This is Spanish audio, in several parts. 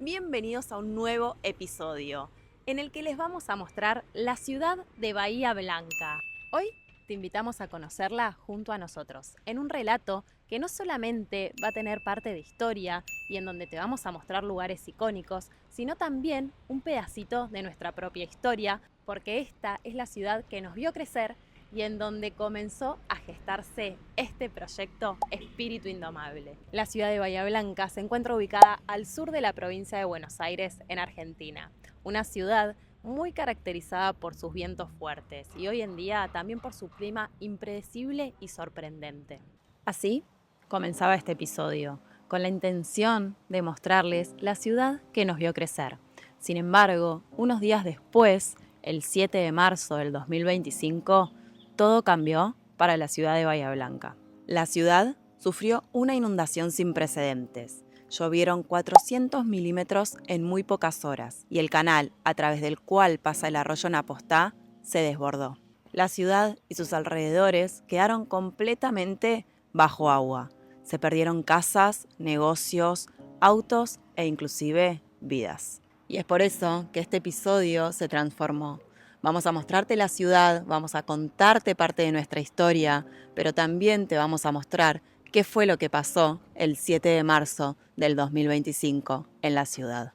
Bienvenidos a un nuevo episodio en el que les vamos a mostrar la ciudad de Bahía Blanca. Hoy te invitamos a conocerla junto a nosotros, en un relato que no solamente va a tener parte de historia y en donde te vamos a mostrar lugares icónicos, sino también un pedacito de nuestra propia historia, porque esta es la ciudad que nos vio crecer y en donde comenzó a gestarse este proyecto Espíritu Indomable. La ciudad de Bahía Blanca se encuentra ubicada al sur de la provincia de Buenos Aires, en Argentina. Una ciudad muy caracterizada por sus vientos fuertes y hoy en día también por su clima impredecible y sorprendente. Así comenzaba este episodio, con la intención de mostrarles la ciudad que nos vio crecer. Sin embargo, unos días después, el 7 de marzo del 2025, todo cambió para la ciudad de Bahía Blanca. La ciudad sufrió una inundación sin precedentes. Llovieron 400 milímetros en muy pocas horas y el canal a través del cual pasa el arroyo Napostá se desbordó. La ciudad y sus alrededores quedaron completamente bajo agua. Se perdieron casas, negocios, autos e inclusive vidas. Y es por eso que este episodio se transformó. Vamos a mostrarte la ciudad, vamos a contarte parte de nuestra historia, pero también te vamos a mostrar qué fue lo que pasó el 7 de marzo del 2025 en la ciudad.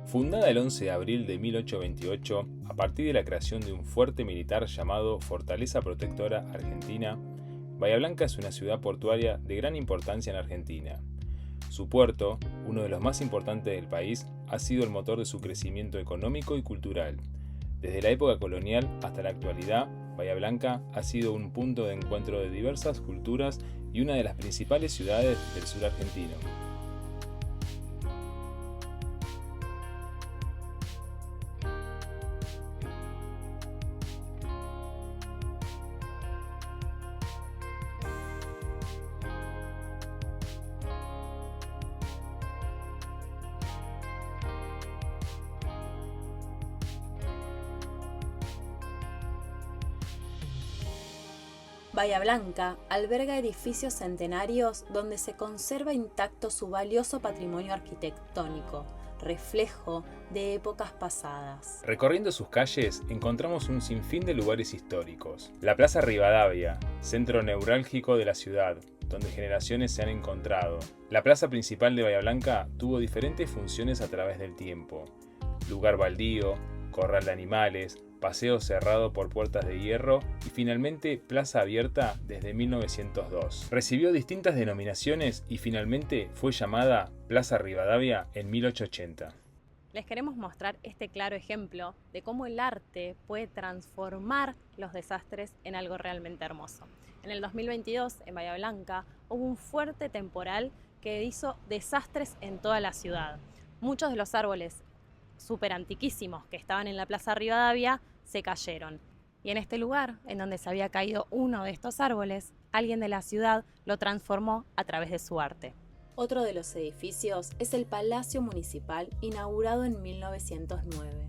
Fundada el 11 de abril de 1828, a partir de la creación de un fuerte militar llamado Fortaleza Protectora Argentina, Bahía Blanca es una ciudad portuaria de gran importancia en Argentina. Su puerto, uno de los más importantes del país, ha sido el motor de su crecimiento económico y cultural. Desde la época colonial hasta la actualidad, Bahía Blanca ha sido un punto de encuentro de diversas culturas y una de las principales ciudades del sur argentino. Bahía Blanca alberga edificios centenarios donde se conserva intacto su valioso patrimonio arquitectónico, reflejo de épocas pasadas. Recorriendo sus calles encontramos un sinfín de lugares históricos. La Plaza Rivadavia, centro neurálgico de la ciudad, donde generaciones se han encontrado. La plaza principal de Bahía Blanca tuvo diferentes funciones a través del tiempo. Lugar baldío, corral de animales, paseo cerrado por puertas de hierro y finalmente plaza abierta desde 1902. Recibió distintas denominaciones y finalmente fue llamada Plaza Rivadavia en 1880. Les queremos mostrar este claro ejemplo de cómo el arte puede transformar los desastres en algo realmente hermoso. En el 2022, en Bahía Blanca, hubo un fuerte temporal que hizo desastres en toda la ciudad. Muchos de los árboles súper antiquísimos que estaban en la Plaza Rivadavia se cayeron. Y en este lugar, en donde se había caído uno de estos árboles, alguien de la ciudad lo transformó a través de su arte. Otro de los edificios es el Palacio Municipal, inaugurado en 1909.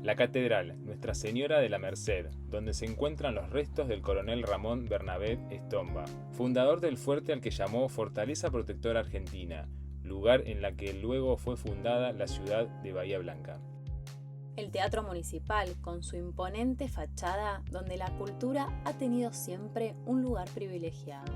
La Catedral Nuestra Señora de la Merced, donde se encuentran los restos del coronel Ramón Bernabé Estomba, fundador del fuerte al que llamó Fortaleza Protectora Argentina, lugar en la que luego fue fundada la ciudad de Bahía Blanca. El Teatro Municipal, con su imponente fachada, donde la cultura ha tenido siempre un lugar privilegiado.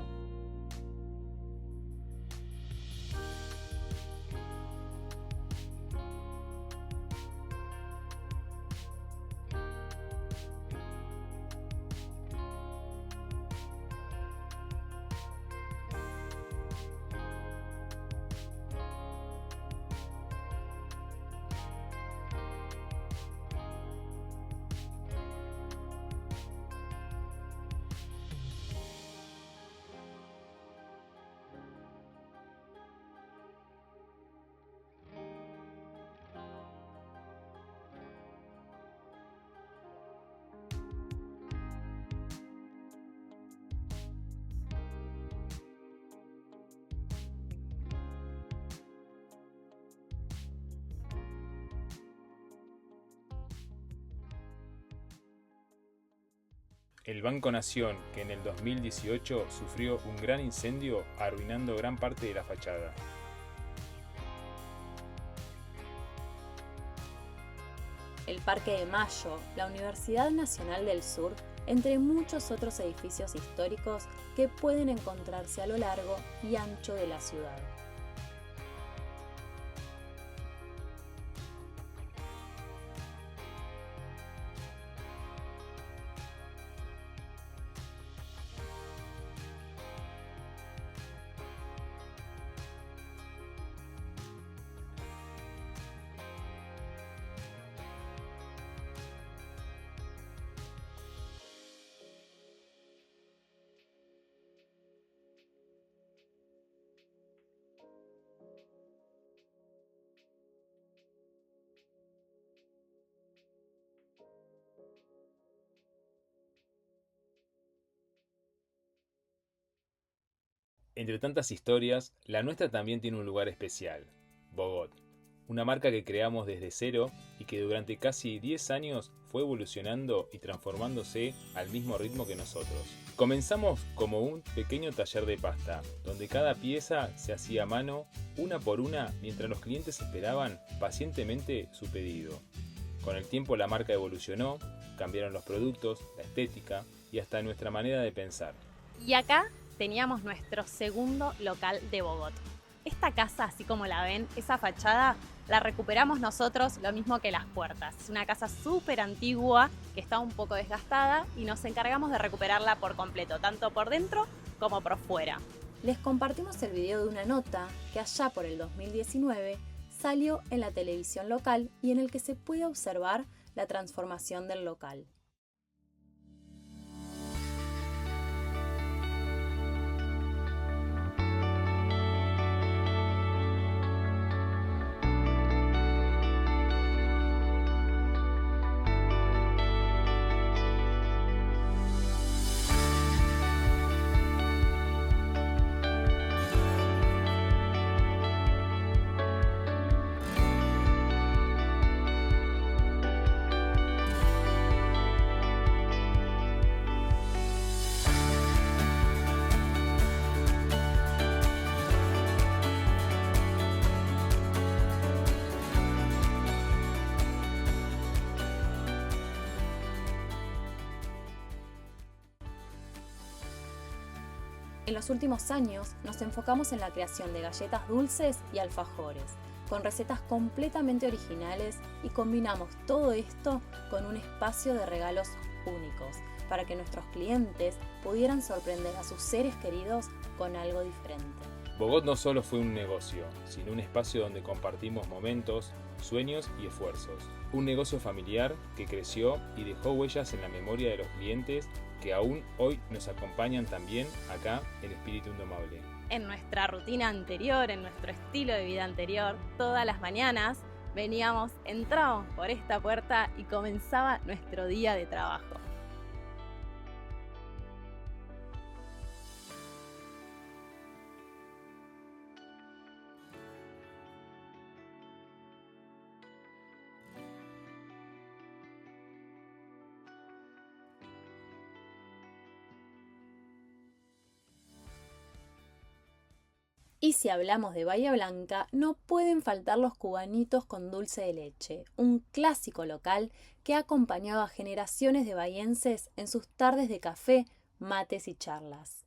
El Banco Nación, que en el 2018 sufrió un gran incendio arruinando gran parte de la fachada. El Parque de Mayo, la Universidad Nacional del Sur, entre muchos otros edificios históricos que pueden encontrarse a lo largo y ancho de la ciudad. Entre tantas historias, la nuestra también tiene un lugar especial, Bogot, una marca que creamos desde cero y que durante casi 10 años fue evolucionando y transformándose al mismo ritmo que nosotros. Comenzamos como un pequeño taller de pasta, donde cada pieza se hacía a mano, una por una, mientras los clientes esperaban pacientemente su pedido. Con el tiempo la marca evolucionó, cambiaron los productos, la estética y hasta nuestra manera de pensar. Y acá teníamos nuestro segundo local de Bogot. Esta casa, así como la ven, esa fachada, la recuperamos nosotros, lo mismo que las puertas. Es una casa súper antigua que está un poco desgastada y nos encargamos de recuperarla por completo, tanto por dentro como por fuera. Les compartimos el video de una nota que allá por el 2019 salió en la televisión local y en el que se puede observar la transformación del local. En los últimos años nos enfocamos en la creación de galletas dulces y alfajores, con recetas completamente originales y combinamos todo esto con un espacio de regalos únicos, para que nuestros clientes pudieran sorprender a sus seres queridos con algo diferente. Bogot no solo fue un negocio, sino un espacio donde compartimos momentos, sueños y esfuerzos. Un negocio familiar que creció y dejó huellas en la memoria de los clientes que aún hoy nos acompañan también acá en Espíritu Indomable. En nuestra rutina anterior, en nuestro estilo de vida anterior, todas las mañanas entrábamos por esta puerta y comenzaba nuestro día de trabajo. Y si hablamos de Bahía Blanca, no pueden faltar los cubanitos con dulce de leche, un clásico local que ha acompañado a generaciones de bahienses en sus tardes de café, mates y charlas.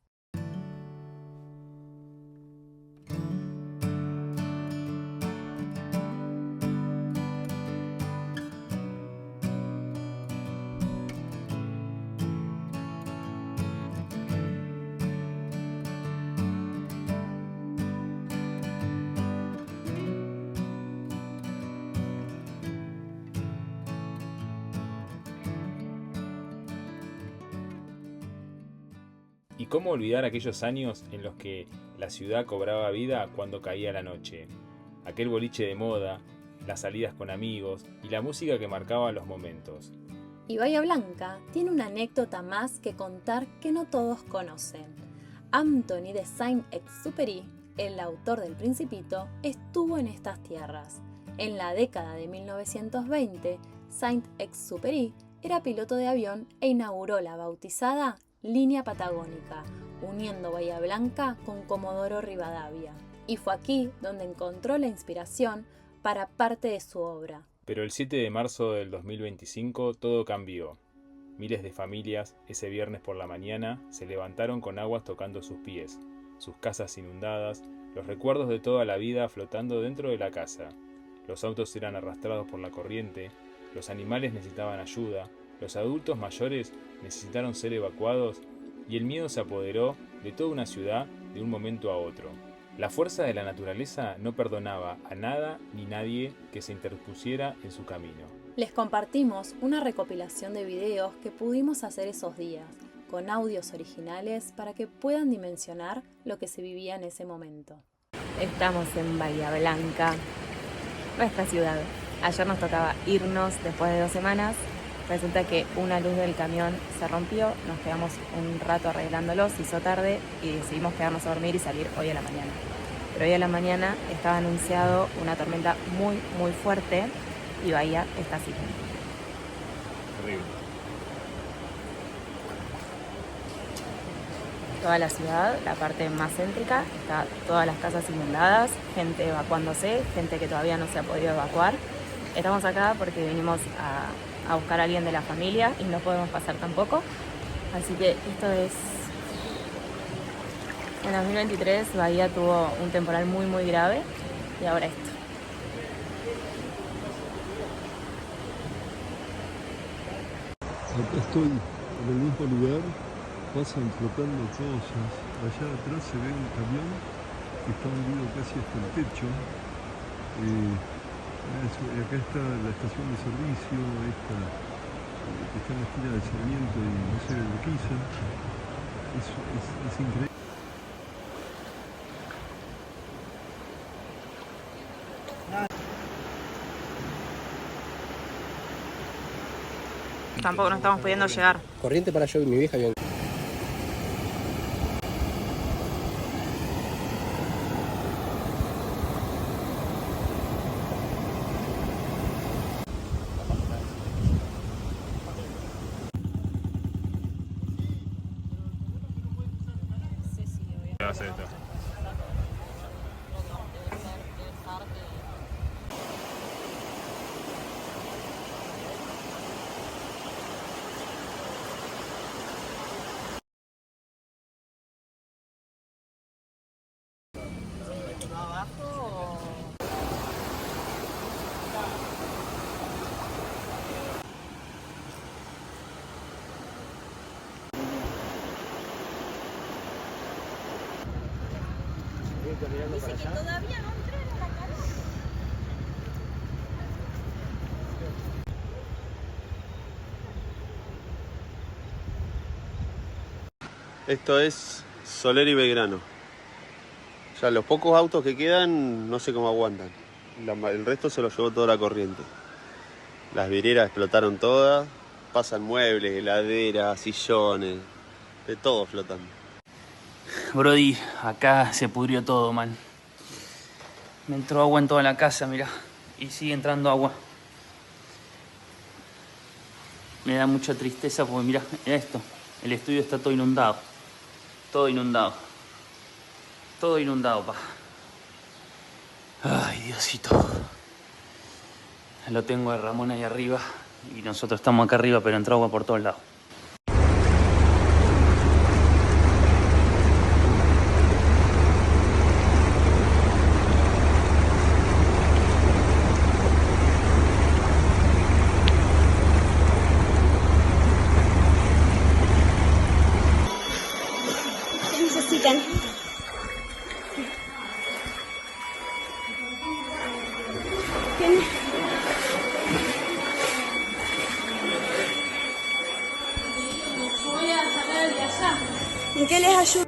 ¿Y cómo olvidar aquellos años en los que la ciudad cobraba vida cuando caía la noche? Aquel boliche de moda, las salidas con amigos y la música que marcaba los momentos. Y Bahía Blanca tiene una anécdota más que contar que no todos conocen. Anthony de Saint-Exupéry, el autor del Principito, estuvo en estas tierras. En la década de 1920, Saint-Exupéry era piloto de avión e inauguró la bautizada Línea Patagónica, uniendo Bahía Blanca con Comodoro Rivadavia. Y fue aquí donde encontró la inspiración para parte de su obra. Pero el 7 de marzo del 2025 todo cambió. Miles de familias ese viernes por la mañana se levantaron con aguas tocando sus pies, sus casas inundadas, los recuerdos de toda la vida flotando dentro de la casa. Los autos eran arrastrados por la corriente, los animales necesitaban ayuda, los adultos mayores necesitaron ser evacuados y el miedo se apoderó de toda una ciudad de un momento a otro. La fuerza de la naturaleza no perdonaba a nada ni nadie que se interpusiera en su camino. Les compartimos una recopilación de videos que pudimos hacer esos días, con audios originales para que puedan dimensionar lo que se vivía en ese momento. Estamos en Bahía Blanca, nuestra ciudad. Ayer nos tocaba irnos después de 2 semanas. Resulta que una luz del camión se rompió, nos quedamos un rato arreglándolo, se hizo tarde y decidimos quedarnos a dormir y salir hoy a la mañana. Pero hoy a la mañana estaba anunciado una tormenta muy fuerte y Bahía está así. Terrible. Toda la ciudad, la parte más céntrica, está todas las casas inundadas, gente evacuándose, gente que todavía no se ha podido evacuar. Estamos acá porque vinimos a buscar a alguien de la familia y no podemos pasar tampoco. Así que esto es... En 2023 Bahía tuvo un temporal muy grave y ahora esto. Acá estoy en el mismo lugar, pasan flotando cosas. Allá atrás se ve un camión que está hundido casi hasta el techo. Y acá está la estación de servicio, esta que está en la esquina de Sarmiento y no sé, de Urquiza. Es increíble. Tampoco no estamos pudiendo llegar. Corriente para yo y mi vieja bien. ¿Qué va a hacer esto? Dice que todavía no entré en la calor. Esto es Soler y Belgrano. Ya los pocos autos que quedan no sé cómo aguantan. El resto se lo llevó toda la corriente. Las vidrieras explotaron todas. Pasan muebles, heladeras, sillones, de todo flotando. Brody, acá se pudrió todo, man. Me entró agua en toda la casa, mirá. Y sigue entrando agua. Me da mucha tristeza porque mirá esto. El estudio está todo inundado. Todo inundado. Todo inundado, pa. Ay, Diosito. Lo tengo a Ramón ahí arriba. Y nosotros estamos acá arriba, pero entró agua por todos lados. ¿Qué necesitan? Voy a sacar el de allá. ¿En qué les ayudo?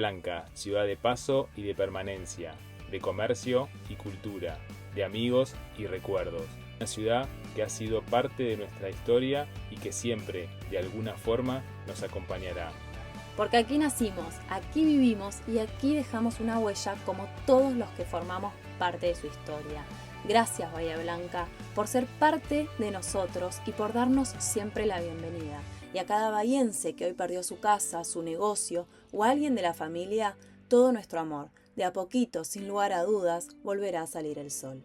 Blanca, ciudad de paso y de permanencia, de comercio y cultura, de amigos y recuerdos. Una ciudad que ha sido parte de nuestra historia y que siempre, de alguna forma, nos acompañará. Porque aquí nacimos, aquí vivimos y aquí dejamos una huella como todos los que formamos parte de su historia. Gracias, Bahía Blanca, por ser parte de nosotros y por darnos siempre la bienvenida. Y a cada bahiense que hoy perdió su casa, su negocio o a alguien de la familia, todo nuestro amor. De a poquito, sin lugar a dudas, volverá a salir el sol.